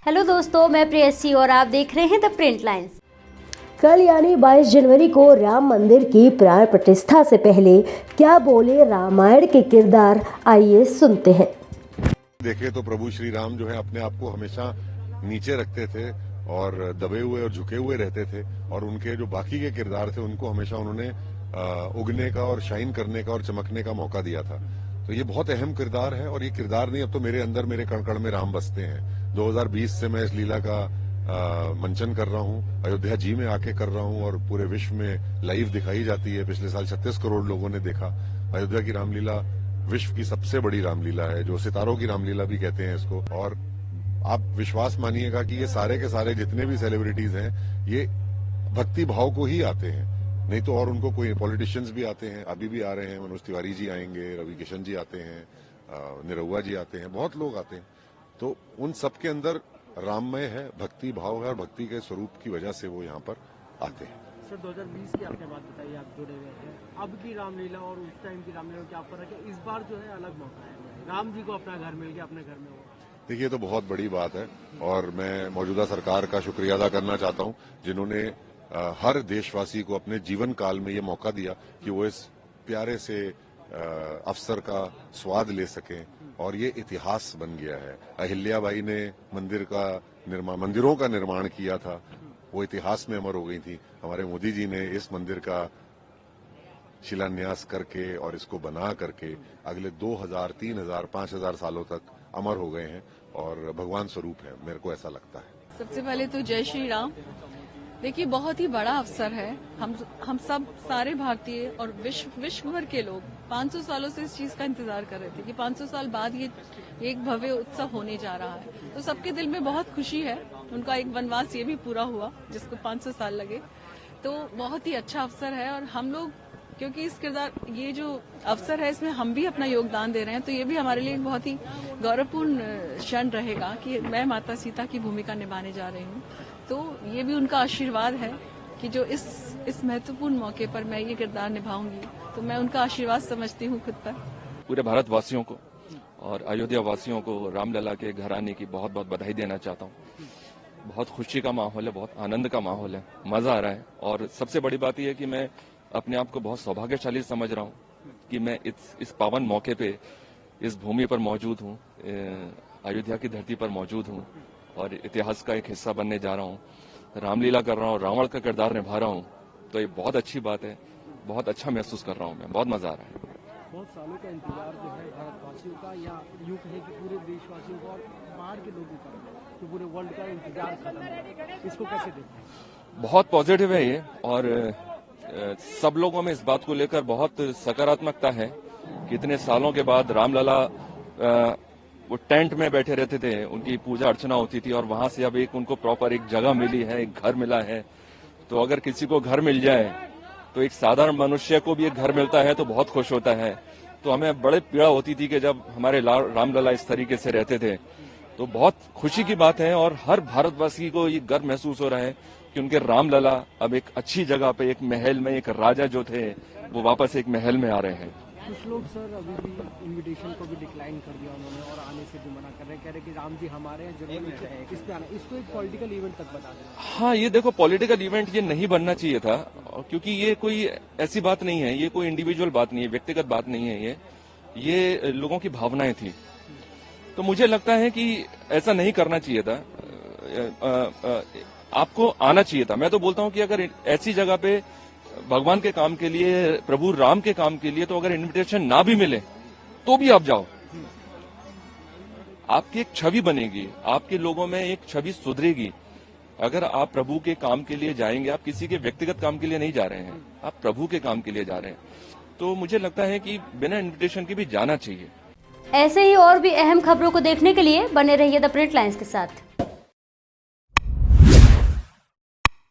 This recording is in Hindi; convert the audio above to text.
हेलो दोस्तों, मैं प्रेयसी और आप देख रहे हैं द प्रिंट लाइन्स। कल यानी 22 जनवरी को राम मंदिर की प्राण प्रतिष्ठा से पहले क्या बोले रामायण के किरदार, आइए सुनते हैं। देखे तो प्रभु श्री राम जो है अपने आप को हमेशा नीचे रखते थे और दबे हुए और झुके हुए रहते थे, और उनके जो बाकी के किरदार थे उनको हमेशा उन्होंने उगने का और शाइन करने का और चमकने का मौका दिया था। तो ये बहुत अहम किरदार है, और ये किरदार नहीं, अब तो मेरे अंदर, मेरे कण कण में राम बसते हैं। 2020 से मैं इस लीला का मंचन कर रहा हूँ, अयोध्या जी में आके कर रहा हूँ, और पूरे विश्व में लाइव दिखाई जाती है। पिछले साल 36 करोड़ लोगों ने देखा। अयोध्या की रामलीला विश्व की सबसे बड़ी रामलीला है, जो सितारों की रामलीला भी कहते हैं इसको। और आप विश्वास मानिएगा कि ये सारे के सारे जितने भी सेलिब्रिटीज हैं, ये भक्ति भाव को ही आते हैं, नहीं तो और उनको कोई पॉलिटिशियंस भी आते हैं, अभी भी आ रहे हैं, मनोज तिवारी जी आएंगे, रवि किशन जी आते हैं, निरहुआ जी आते हैं, बहुत लोग आते हैं। तो उन सब के अंदर राममय है, भक्ति भाव है, और भक्ति के स्वरूप की वजह से वो यहाँ पर आते हैं। सर 2020 की आपने बात बताई, आप जुड़े हुए हैं। अब की रामलीला और उस टाइम की रामलीला में क्या फर्क है? इस बार जो है अलग मौका है, राम जी को अपना घर मिल गया, अपने घर में हो। देखिए, तो बहुत बड़ी बात है, और मैं मौजूदा सरकार का शुक्रिया अदा करना चाहता हूँ, जिन्होंने हर देशवासी को अपने जीवन काल में ये मौका दिया कि वो इस प्यारे से अवसर का स्वाद ले सकें, और ये इतिहास बन गया है। अहिल्याबाई ने मंदिरों का निर्माण किया था, वो इतिहास में अमर हो गई थी। हमारे मोदी जी ने इस मंदिर का शिलान्यास करके और इसको बना करके अगले 2000, 3000, 5000 सालों तक अमर हो गए हैं, और भगवान स्वरूप है, मेरे को ऐसा लगता है। सबसे पहले तो जय श्री राम। देखिए, बहुत ही बड़ा अवसर है। हम सब सारे भारतीय और विश्व भर के लोग 500 सालों से इस चीज का इंतजार कर रहे थे कि 500 साल बाद ये एक भव्य उत्सव होने जा रहा है। तो सबके दिल में बहुत खुशी है। उनका एक वनवास ये भी पूरा हुआ जिसको 500 साल लगे। तो बहुत ही अच्छा अवसर है, और हम लोग क्योंकि ये जो अवसर है इसमें हम भी अपना योगदान दे रहे हैं, तो ये भी हमारे लिए एक बहुत ही गौरवपूर्ण क्षण रहेगा कि मैं माता सीता की भूमिका निभाने जा रही हूँ। तो ये भी उनका आशीर्वाद है कि जो इस महत्वपूर्ण मौके पर मैं ये किरदार निभाऊंगी, तो मैं उनका आशीर्वाद समझती हूँ खुद पर। पूरे भारतवासियों को और अयोध्या वासियों को रामलला के घर आने की बहुत बहुत बधाई देना चाहता हूँ। बहुत खुशी का माहौल है, बहुत आनंद का माहौल है, मजा आ रहा है। और सबसे बड़ी बात यह है कि मैं अपने आप को बहुत सौभाग्यशाली समझ रहा हूँ कि मैं इस पावन मौके पे इस भूमि पर मौजूद हूँ, अयोध्या की धरती पर मौजूद हूँ, और इतिहास का एक हिस्सा बनने जा रहा हूँ, रामलीला कर रहा हूँ, रावण का किरदार निभा रहा हूँ। तो ये बहुत अच्छी बात है, बहुत अच्छा महसूस कर रहा हूँ मैं, बहुत मजा आ रहा है। बहुत सालों का इंतजार जो है भारतवासियों का, या यूं कहे कि पूरे देशवासियों का और बाहर के लोगों का, तो पूरे वर्ल्ड का इंतजार खत्म है। इसको कैसे देखते हैं? बहुत पॉजिटिव है ये, और सब लोगों में इस बात को लेकर बहुत सकारात्मकता है। कितने सालों के बाद रामलला वो टेंट में बैठे रहते थे, उनकी पूजा अर्चना होती थी, और वहां से अब उनको प्रॉपर एक जगह मिली है, एक घर मिला है। तो अगर किसी को घर मिल जाए, तो एक साधारण मनुष्य को भी एक घर मिलता है तो बहुत खुश होता है। तो हमें बड़े पीड़ा होती थी कि जब हमारे रामलला इस तरीके से रहते थे। तो बहुत खुशी की बात है, और हर भारतवासी को ये गर्व महसूस हो रहा है कि उनके रामलला अब एक अच्छी जगह पे, एक महल में, एक राजा जो थे वो वापस एक महल में आ रहे हैं। कुछ लोग सर अभी भी इनविटेशन को भी डिक्लाइन कर दिया उन्होंने, और आने से भी मना कर रहे हैं, कह रहे कि राम जी हमारे हैं, जरूर इस पे आना। इसको एक पॉलिटिकल इवेंट तक बता दें। हाँ, ये देखो, पॉलिटिकल इवेंट ये नहीं बनना चाहिए था, क्योंकि ये कोई ऐसी बात नहीं है, ये कोई इंडिविजुअल बात नहीं है, व्यक्तिगत बात नहीं है, ये लोगों की भावनाएं थी। तो मुझे लगता है कि ऐसा नहीं करना चाहिए था। आपको आना चाहिए था। मैं तो बोलता हूं कि अगर ऐसी जगह पे भगवान के काम के लिए, प्रभु राम के काम के लिए, तो अगर इनविटेशन ना भी मिले तो भी आप जाओ। आपकी एक छवि बनेगी, आपके लोगों में एक छवि सुधरेगी। अगर आप प्रभु के काम के लिए जाएंगे, आप किसी के व्यक्तिगत काम के लिए नहीं जा रहे हैं, आप प्रभु के काम के लिए जा रहे हैं, तो मुझे लगता है कि बिना इन्विटेशन के भी जाना चाहिए। ऐसे ही और भी अहम खबरों को देखने के लिए बने रहिए द प्रिंट लाइन्स के साथ।